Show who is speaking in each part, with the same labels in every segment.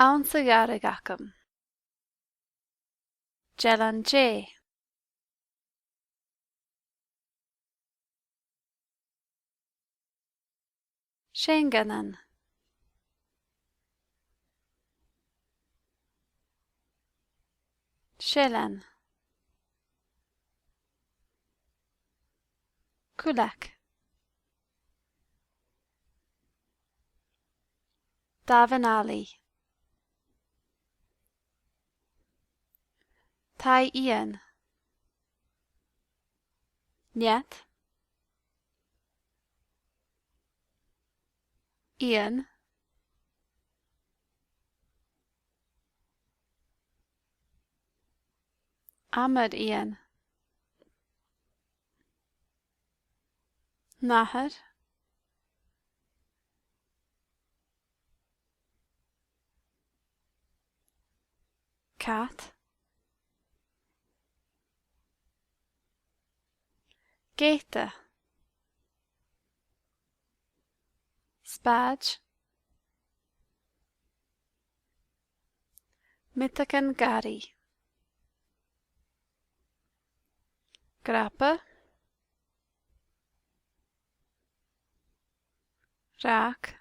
Speaker 1: Ann sa ghearradh agam. Gellan J. Shénganan. Shillan. Kulak. Davanali. Tai Ian. Niet. Ian. Ahmad Ian. Nahar. Cat. Gaeta. Spadge. Mitakan Gari. Grappa. Raak.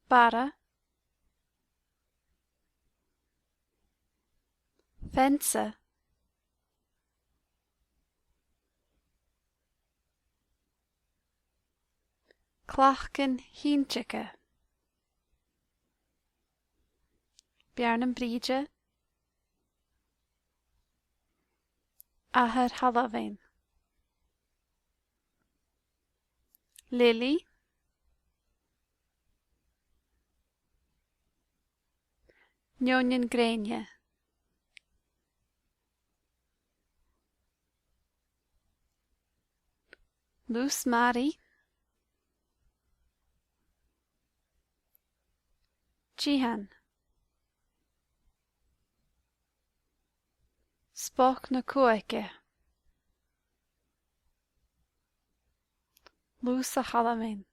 Speaker 1: Bara. Fensa. Clachcan Hínteacha. Bjarnam Bríde. Ahar Halloween. Lily. Njónin Gréine. Lús Mari. Jihan. Spok na Cuaige. Lús a Halloween.